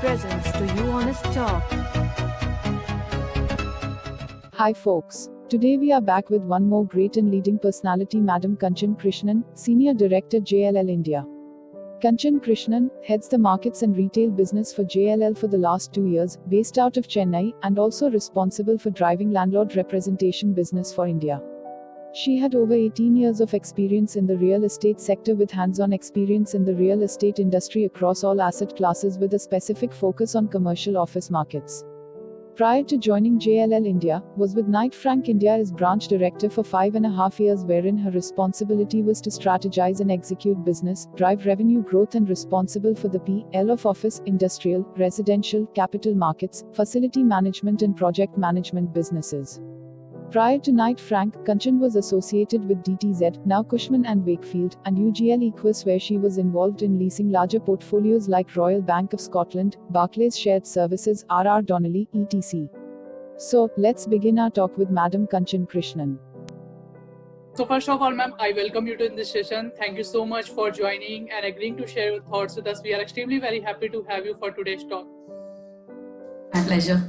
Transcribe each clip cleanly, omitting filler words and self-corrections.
presents to you Honest Talk. Hi folks. Today we are back with one more great and leading personality, Ms.Kanchana Krishnan, Senior Director JLL India. Kanchana Krishnan heads the markets and retail business for JLL for the last 2 years, based out of Chennai, and also responsible for driving landlord representation business for India. She had over 18 years of experience in the real estate sector with hands-on experience in the real estate industry across all asset classes with a specific focus on commercial office markets. Prior to joining JLL India, was with Knight Frank India as branch director for 5.5 years, wherein her responsibility was to strategize and execute business, drive revenue growth and responsible for the P&L of office, industrial, residential, capital markets, facility management and project management businesses. Prior to Knight Frank, Kanchana was associated with DTZ, now Cushman & Wakefield, and UGL Equus, where she was involved in leasing larger portfolios like Royal Bank of Scotland, Barclays Shared Services, R.R. Donnelley, etc. So, let's begin our talk with Madam Kanchana Krishnan. So first of all, ma'am, I welcome you to this session. Thank you so much for joining and agreeing to share your thoughts with us. We are extremely very happy to have you for today's talk. My pleasure.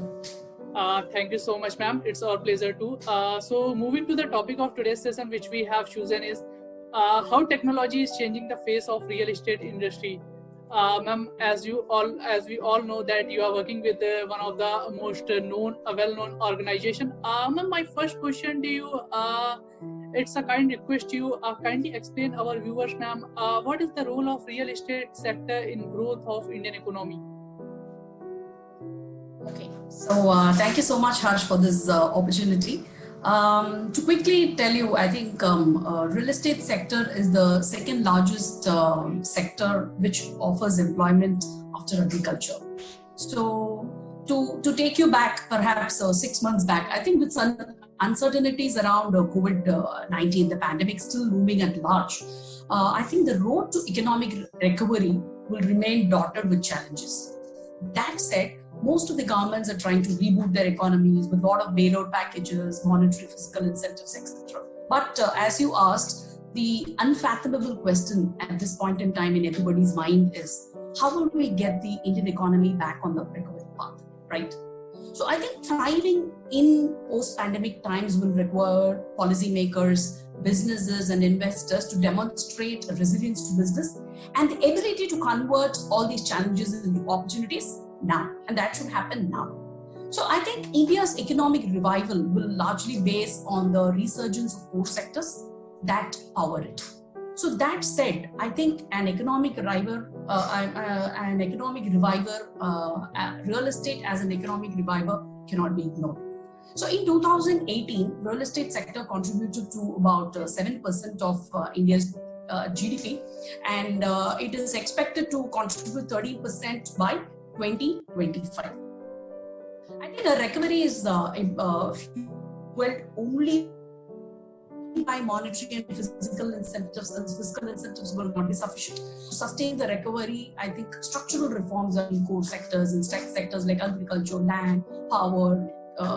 Thank you so much, ma'am. It's our pleasure too. So moving to the topic of today's session, which we have chosen is how technology is changing the face of real estate industry. Ma'am, as we all know that you are working with one of the most well-known organization. Ma'am, my first question to you, it's a kind request to you. Kindly explain our viewers, ma'am, what is the role of real estate sector in growth of Indian economy? Okay, so thank you so much, Harsh, for this opportunity. To quickly tell you, I think real estate sector is the second largest sector which offers employment after agriculture. So to take you back, perhaps 6 months back, I think with some uncertainties around COVID-19, the pandemic still looming at large, I think the road to economic recovery will remain dotted with challenges. That said, most of the governments are trying to reboot their economies with a lot of bailout packages, monetary fiscal incentives, etc. But as you asked, the unfathomable question at this point in time in everybody's mind is, how will we get the Indian economy back on the recovery path, right? So I think thriving in post-pandemic times will require policymakers, businesses and investors to demonstrate resilience to business and the ability to convert all these challenges into opportunities now, and that should happen now. So I think India's economic revival will largely base on the resurgence of core sectors that power it. So that said, I think an economic reviver, real estate as an economic reviver cannot be ignored. So in 2018, real estate sector contributed to about 7% of India's GDP, and it is expected to contribute 30% by 2025. I think a recovery is fueled only by monetary and physical incentives, and fiscal incentives will not be sufficient. To sustain the recovery, I think structural reforms are in core sectors, in sectors like agriculture, land, power,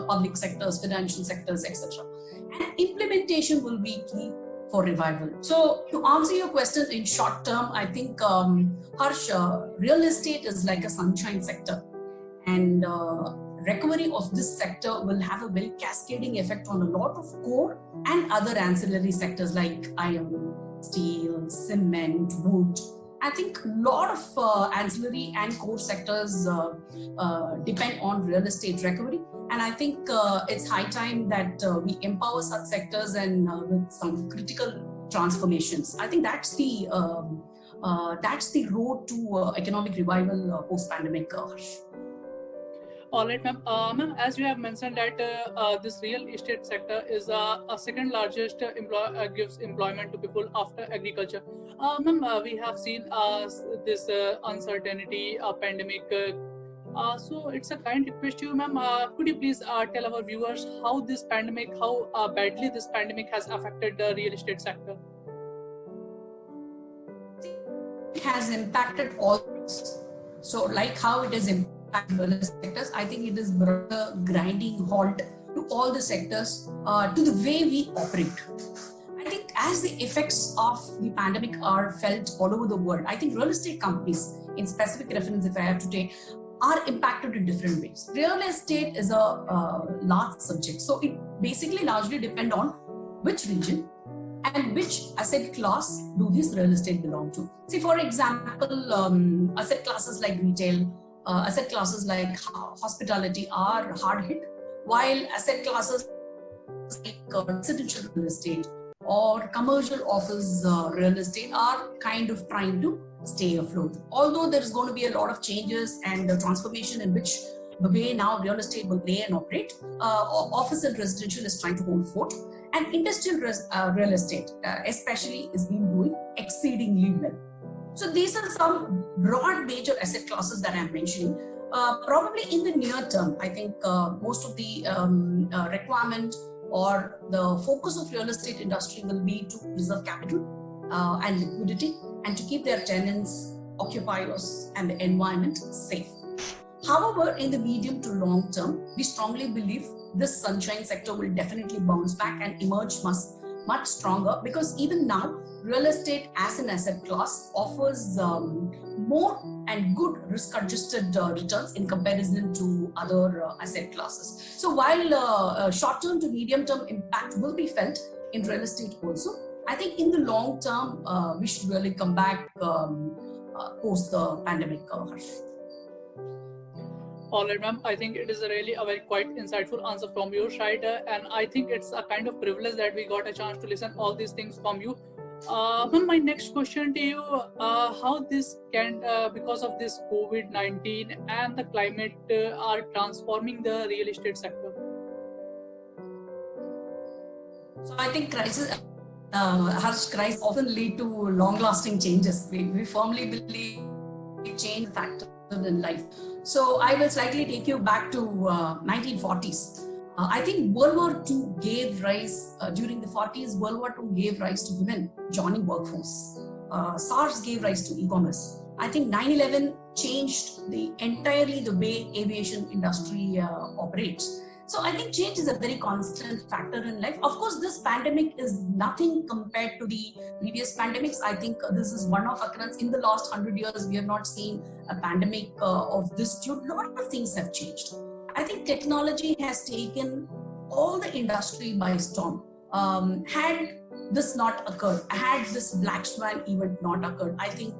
public sectors, financial sectors, etc. And implementation will be key for revival. So to answer your question in short term, I think Harsh, real estate is like a sunshine sector, and recovery of this sector will have a very cascading effect on a lot of core and other ancillary sectors like iron, steel, cement, wood. I think a lot of ancillary and core sectors depend on real estate recovery, and I think it's high time that we empower such sectors and with some critical transformations. I think that's the road to economic revival post-pandemic. All right, ma'am. Ma'am, as you have mentioned that this real estate sector is a second largest gives employment to people after agriculture. Ma'am, we have seen this uncertainty, pandemic. So it's a kind request to you, ma'am. Could you please tell our viewers how badly this pandemic has affected the real estate sector? It has impacted all. So like how it has impacted real estate sectors, I think it has brought a grinding halt to all the sectors, to the way we operate. I think as the effects of the pandemic are felt all over the world, I think real estate companies, in specific reference if I have to take, are impacted in different ways. Real estate is a large subject, so it basically largely depends on which region and which asset class do this real estate belong to. See, for example, asset classes like retail, asset classes like hospitality are hard hit, while asset classes like residential real estate or commercial office real estate are kind of trying to stay afloat. Although there is going to be a lot of changes and transformation in which the way now real estate will play and operate, office and residential is trying to hold fort, and industrial real estate especially is being doing exceedingly well. So these are some broad major asset classes that I'm mentioning. Probably in the near term, I think most of the requirement or the focus of real estate industry will be to preserve capital and liquidity and to keep their tenants, occupiers and the environment safe. However, in the medium to long term, we strongly believe this sunshine sector will definitely bounce back and emerge much stronger, because even now, real estate as an asset class offers more and good risk-adjusted returns in comparison to other asset classes. So while short-term to medium-term impact will be felt in real estate also, I think in the long term, we should really come back post the pandemic, Harsh. All right, ma'am. I think it is really a very quite insightful answer from your side, and I think it's a kind of privilege that we got a chance to listen all these things from you. Ma'am, my next question to you: how this can, because of this COVID-19 and the climate, are transforming the real estate sector? So I think crisis often lead to long-lasting changes. We firmly believe change factor in life. So I will slightly take you back to 1940s. I think World War II gave rise, during the 40s, World War II gave rise to women joining workforce. SARS gave rise to e-commerce. I think 9/11 changed entirely the way aviation industry operates. So I think change is a very constant factor in life. Of course, this pandemic is nothing compared to the previous pandemics. I think this is one of occurrence in the last 100 years. We have not seen a pandemic of this tune. A lot of things have changed. I think technology has taken all the industry by storm. Had this not occurred, had this black swan event not occurred, I think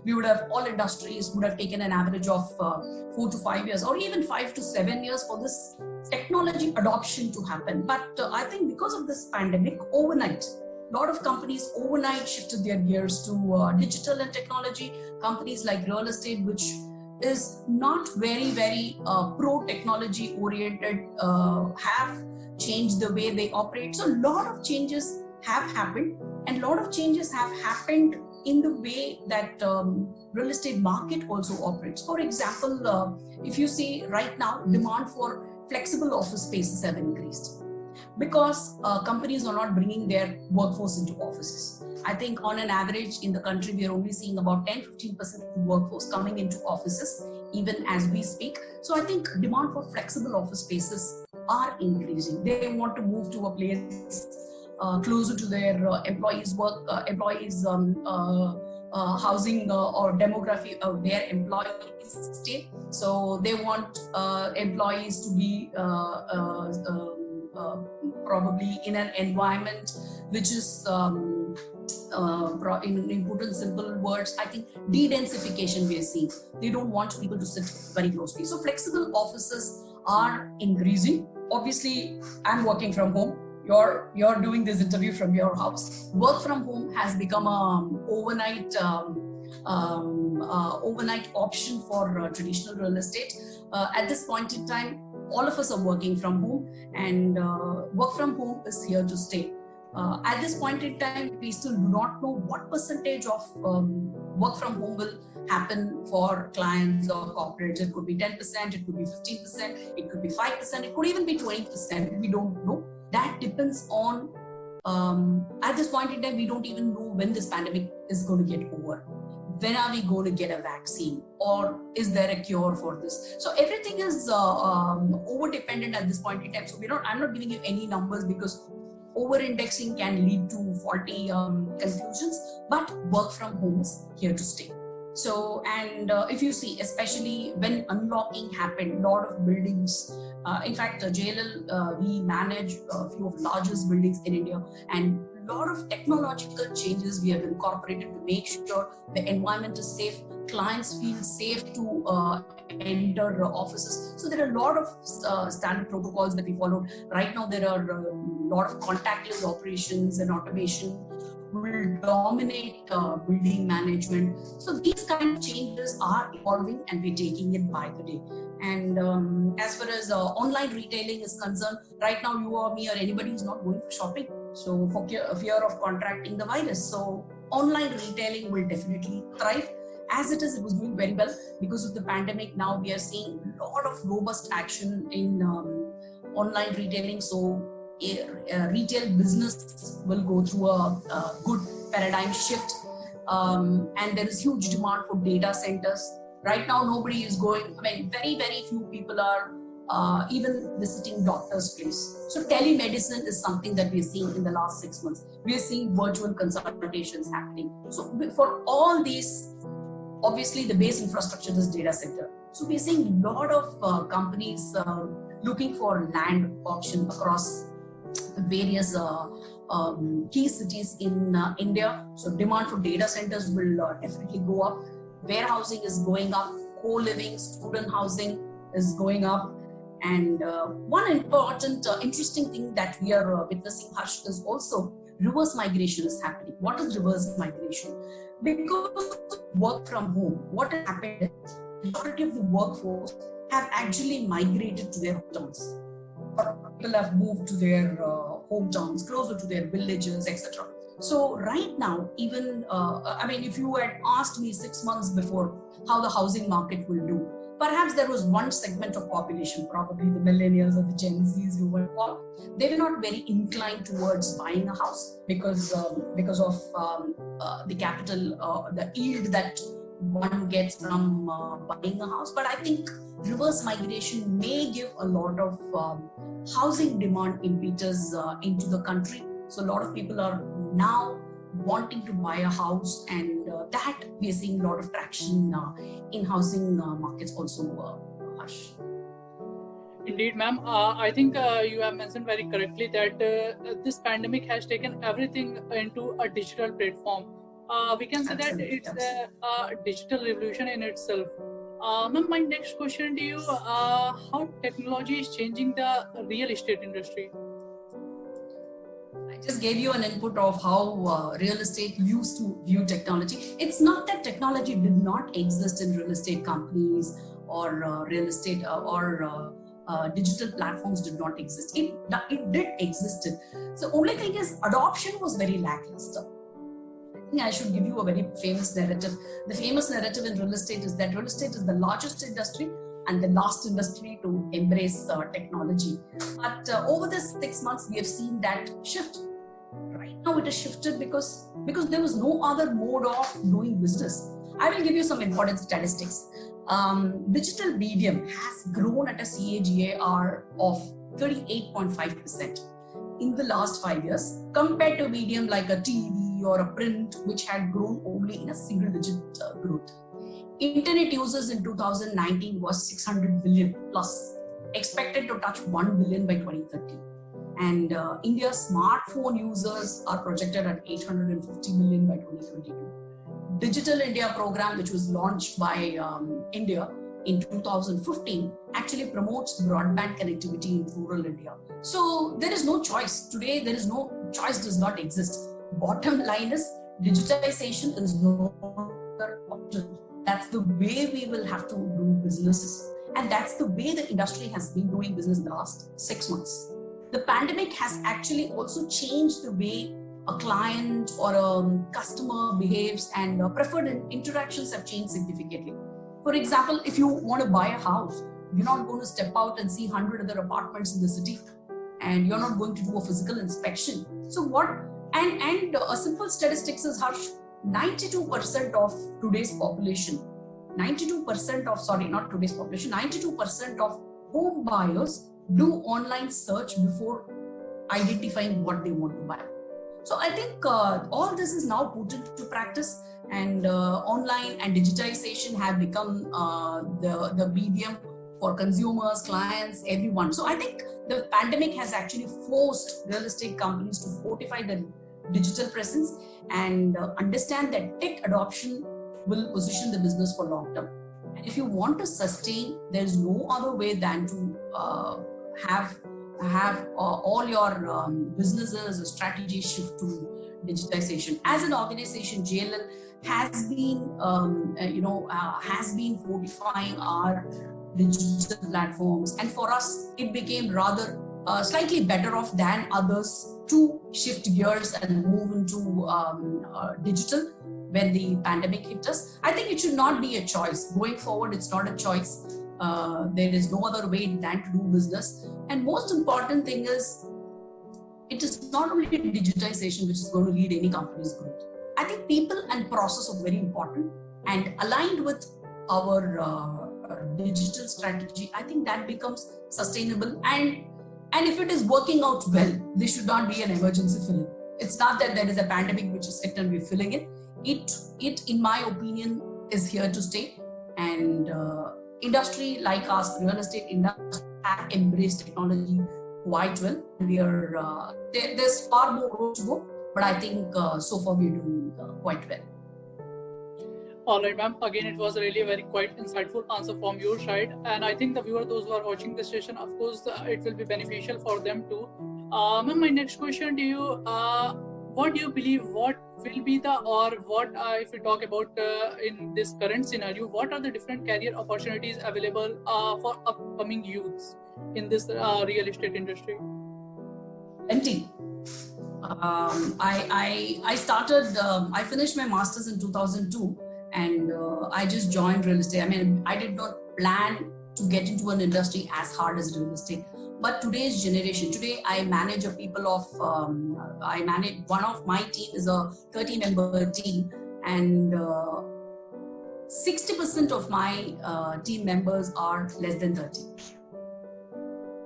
we would have, all industries would have taken an average of 4 to 5 years or even 5 to 7 years for this technology adoption to happen. But I think because of this pandemic, overnight, a lot of companies overnight shifted their gears to digital and technology. Companies like real estate, which is not very pro-technology oriented, have changed the way they operate. So a lot of changes have happened, and a lot of changes have happened in the way that real estate market also operates. For example, if you see right now, demand for flexible office spaces have increased because companies are not bringing their workforce into offices. I think on an average in the country, we are only seeing about 10-15% of the workforce coming into offices, even as we speak. So I think demand for flexible office spaces are increasing. They want to move to a place closer to their employees' work, housing or demography of their employees stay. So they want employees to be probably in an environment which is in put in simple words, I think de-densification we are seeing. They don't want people to sit very closely. So flexible offices are increasing. Obviously, I'm working from home. You're doing this interview from your house. Work from home has become an overnight option for traditional real estate. At this point in time, all of us are working from home, and work from home is here to stay. At this point in time, we still do not know what percentage of work from home will happen for clients or corporates. It could be 10%, it could be 15%, it could be 5%, it could even be 20%. We don't know. That depends on, at this point in time, we don't even know when this pandemic is going to get over. When are we going to get a vaccine, or is there a cure for this? So everything is over dependent at this point in time. So I'm not giving you any numbers because over-indexing can lead to faulty conclusions, but work from home is here to stay. So, and if you see, especially when unlocking happened, a lot of buildings, in fact, JLL, we manage a few of the largest buildings in India, and a lot of technological changes we have incorporated to make sure the environment is safe, clients feel safe to enter offices. So there are a lot of standard protocols that we followed. Right now, there are a lot of contactless operations and automation will dominate building management. So these kind of changes are evolving and we're taking it by the day. And as far as online retailing is concerned, right now you or me or anybody is not going for shopping. So for fear of contracting the virus. So online retailing will definitely thrive. As it is, it was doing very well because of the pandemic. Now we are seeing a lot of robust action in online retailing. So retail business will go through a good paradigm shift, and there is huge demand for data centers. Right now, nobody is going. I mean, very few people are even visiting doctor's place. So telemedicine is something that we're seeing in the last 6 months. We are seeing virtual consultations happening. So for all these, obviously the base infrastructure is data center. So we're seeing a lot of companies looking for land auction across various key cities in India. So demand for data centers will definitely go up. Warehousing is going up. Co-living, student housing is going up. And one important, interesting thing that we are witnessing, Harsh, is also reverse migration is happening. What is reverse migration? Because work from home, what has happened is the majority of the workforce have actually migrated to their hometowns. People have moved to their hometowns, closer to their villages, etc. So right now, even, I mean, if you had asked me 6 months before how the housing market will do, perhaps there was one segment of population, probably the millennials or the Gen Zs who were, they were not very inclined towards buying a house because of the capital, the yield that one gets from buying a house. But I think reverse migration may give a lot of housing demand impetus into the country. So a lot of people are now wanting to buy a house, and that we are seeing a lot of traction in housing markets also, Harsh. Indeed, ma'am. I think you have mentioned very correctly that this pandemic has taken everything into a digital platform. We can say Absolutely, that it's a digital revolution in itself. Ma'am, my next question to you, how technology is changing the real estate industry? I just gave you an input of how real estate used to view technology. It's not that technology did not exist in real estate companies or real estate or digital platforms did not exist. It did exist. So only thing is adoption was very lackluster. I think I should give you a very famous narrative. The famous narrative in real estate is that real estate is the largest industry and the last industry to embrace technology. But over the 6 months, we have seen that shift. Right now, it has shifted because there was no other mode of doing business. I will give you some important statistics. Digital medium has grown at a CAGR of 38.5% in the last 5 years, compared to medium like a TV or a print, which had grown only in a single-digit growth. Internet users in 2019 was 600 billion plus, expected to touch 1 billion by 2030. And India's smartphone users are projected at 850 million by 2022. Digital India program, which was launched by India in 2015, actually promotes broadband connectivity in rural India. So there is no choice. Today, there is no choice, does not exist. Bottom line is digitization is no longer option. That's the way we will have to do businesses. And that's the way the industry has been doing business in the last 6 months. The pandemic has actually also changed the way a client or a customer behaves, and preferred interactions have changed significantly. For example, if you want to buy a house, you're not going to step out and see 100 other apartments in the city, and you're not going to do a physical inspection. So what, and a simple statistics is, Harsh, 92% of today's population, 92% of, sorry, not today's population, 92% of home buyers do online search before identifying what they want to buy. So I think all this is now put into practice, and online and digitization have become the medium for consumers, clients, everyone. So I think the pandemic has actually forced real estate companies to fortify their digital presence and understand that tech adoption will position the business for long term. And if you want to sustain, there's no other way than to have all your businesses or strategies shift to digitization. As an organization, JLL has been fortifying our digital platforms, and for us, it became rather slightly better off than others to shift gears and move into digital when the pandemic hit us. I think it should not be a choice. Going forward, it's not a choice. There is no other way than to do business. And most important thing is, it is not only digitization which is going to lead any company's growth. I think people and process are very important, and aligned with our digital strategy, I think that becomes sustainable. And if it is working out well, this should not be an emergency filling. It's not that there is a pandemic which is hit and we're filling it. It, in my opinion, is here to stay. And industry like us, real estate industry, have embraced technology quite well. We are there's far more road to go, but I think so far we're doing quite well. All right, ma'am. Again, it was really a very quite insightful answer from your side, and I think the viewer, those who are watching this session, of course, it will be beneficial for them too. Ma'am, my next question to you: what do you believe? What will be if we talk about in this current scenario, what are the different career opportunities available for upcoming youths in this real estate industry? Plenty. I started. I finished my masters in 2002. And I just joined real estate. I mean, I did not plan to get into an industry as hard as real estate. But today's generation, today I manage a people of, one of my team is a 30-member team, and 60% of my team members are less than 30.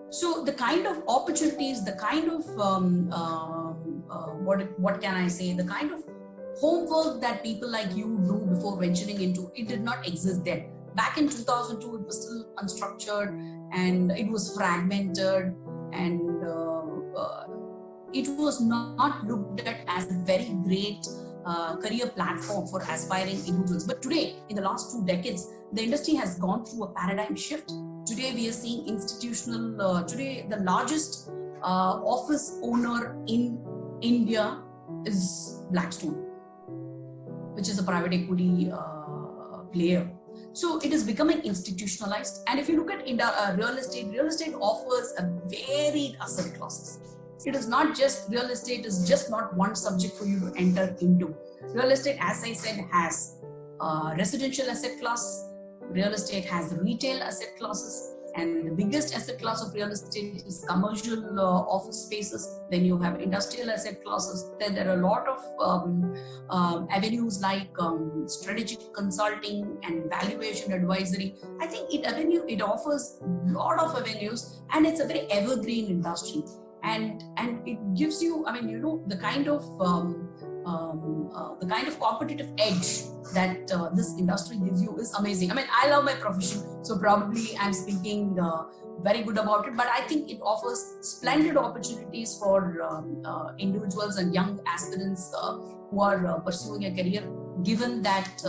So the kind of opportunities, the kind of, what can I say, the kind of homework that people like you do before venturing into it did not exist then. Back in 2002, it was still unstructured and it was fragmented, and it was not looked at as a very great career platform for aspiring individuals. But today, in the last 2 decades, the industry has gone through a paradigm shift. Today, we are seeing institutional, today the largest office owner in India is Blackstone, which is a private equity player. So it is becoming institutionalized. And if you look at real estate offers a varied asset classes. It is not just, real estate is just not one subject for you to enter into. Real estate, as I said, has residential asset class. Real estate has retail asset classes. And the biggest asset class of real estate is commercial office spaces. Then you have industrial asset classes. Then there are a lot of avenues like strategic consulting and valuation advisory. I think it offers a lot of avenues, and it's a very evergreen industry. And it gives you, I mean, you know, the kind of competitive edge that this industry gives you is amazing. I mean, I love my profession, so probably I'm speaking very good about it, but I think it offers splendid opportunities for individuals and young aspirants who are pursuing a career, given that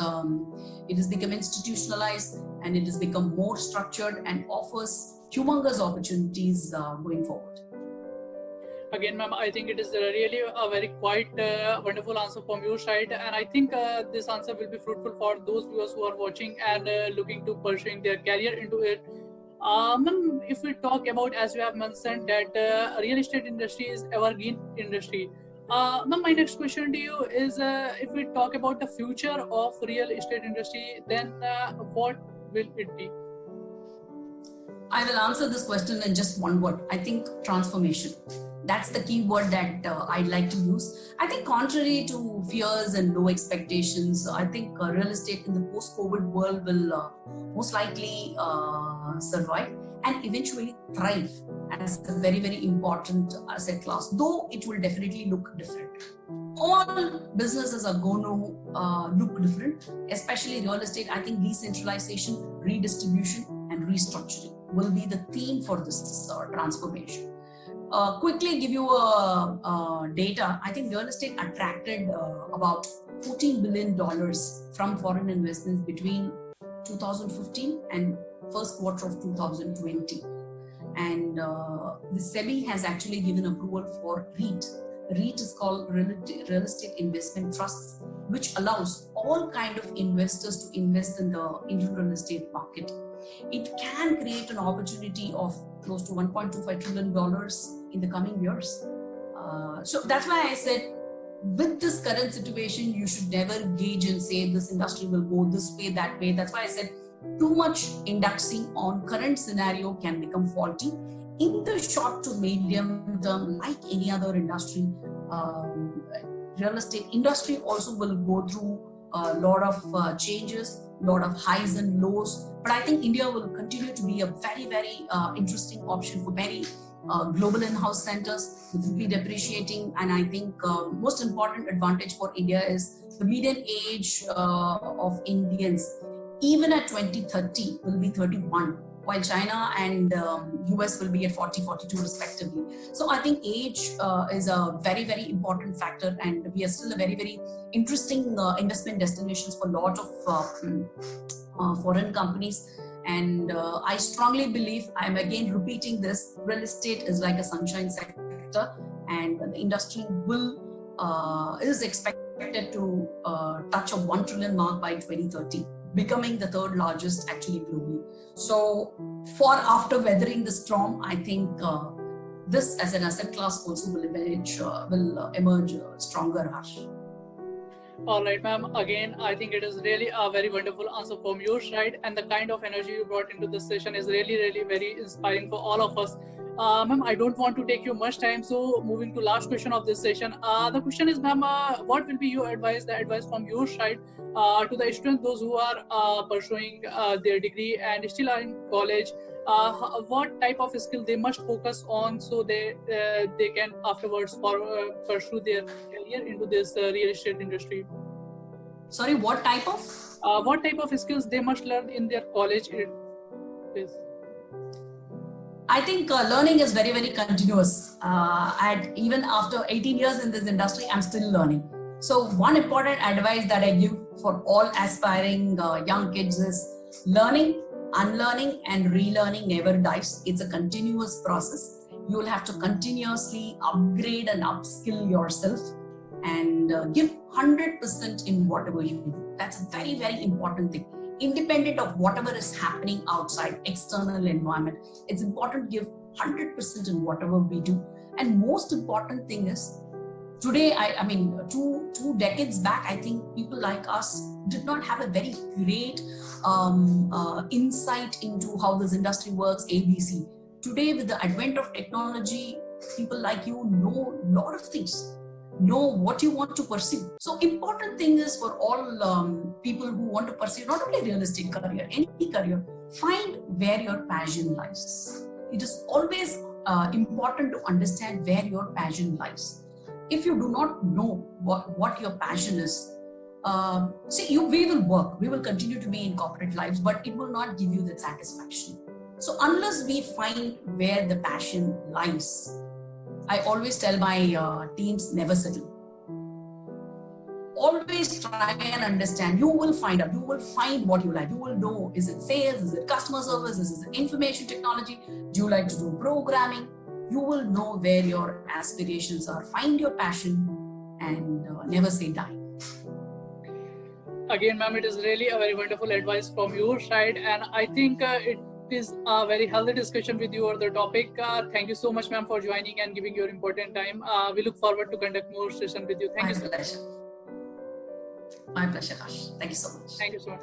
it has become institutionalized and it has become more structured and offers humongous opportunities going forward. Again, ma'am, I think it is really a very quite wonderful answer from your side, and I think this answer will be fruitful for those viewers who are watching and looking to pursuing their career into it. Ma'am, if we talk about, as you have mentioned, that real estate industry is evergreen industry. Ma'am, my next question to you is, if we talk about the future of real estate industry, then what will it be? I will answer this question in just one word. I think transformation. That's the key word that I'd like to use. I think contrary to fears and low expectations, I think real estate in the post-COVID world will most likely survive and eventually thrive as a very, very important asset class, though it will definitely look different. all businesses are going to look different, especially real estate. I think decentralization, redistribution, and restructuring will be the theme for this transformation. Quickly give you data. I think real estate attracted about $14 billion from foreign investments between 2015 and first quarter of 2020. And the SEBI has actually given approval for REIT. REIT is called Real Estate Investment Trusts, which allows all kind of investors to invest in the Indian real estate market. It can create an opportunity of close to $1.25 trillion in the coming years. So that's why I said, with this current situation, you should never gauge and say this industry will go this way, that way. That's why I said too much indexing on current scenario can become faulty. In the short to medium term, like any other industry, real estate industry also will go through a lot of changes, a lot of highs and lows. But I think India will continue to be a very, very interesting option for many global in-house centers with rupee depreciating. And I think most important advantage for India is the median age of Indians, even at 2030, will be 31. While China and US will be at 40, 42 respectively. So I think age is a very, very important factor, and we are still a very, very interesting investment destinations for a lot of foreign companies. And I strongly believe, I'm again repeating this, real estate is like a sunshine sector, and the industry is expected to touch a 1 trillion mark by 2030. Becoming the third largest actually globally. So for after weathering the storm, I think this as an asset class also will emerge stronger, Harsh. All right, ma'am. Again, I think it is really a very wonderful answer from your side, and the kind of energy you brought into this session is really, really very inspiring for all of us. Ma'am, I don't want to take you much time, so moving to last question of this session. The question is, ma'am, what will be your advice, the advice from your side to the students, those who are pursuing their degree and still are in college? What type of skill they must focus on so they can afterwards pursue their career into this real estate industry? Sorry, what type of skills they must learn in their college? I think learning is very, very continuous. And even after 18 years in this industry, I'm still learning. So one important advice that I give for all aspiring young kids is learning, unlearning, and relearning never dies. It's a continuous process. You will have to continuously upgrade and upskill yourself and give 100% in whatever you do. That's a very, very important thing. Independent of whatever is happening outside, external environment, it's important to give 100% in whatever we do. And most important thing is, today, I mean, two decades back, I think people like us did not have a very great insight into how this industry works, ABC. Today, with the advent of technology, people like you know a lot of things, know what you want to pursue. So important thing is for all people who want to pursue not only real estate career, any career, find where your passion lies. It is always important to understand where your passion lies. If you do not know what your passion is, we will work, we will continue to be in corporate lives, but it will not give you that satisfaction. So unless we find where the passion lies, I always tell my teams, never settle. Always try and understand. You will find out. You will find what you like. You will know, is it sales? Is it customer service? Is it information technology? Do you like to do programming? You will know where your aspirations are. Find your passion and never say die. Again, ma'am, it is really a very wonderful advice from your side, and I think it is a very healthy discussion with you on the topic. Thank you so much, ma'am, for joining and giving your important time. We look forward to conduct more session with you. Thank you so much. My pleasure, Ash. Thank you so much. Thank you so much.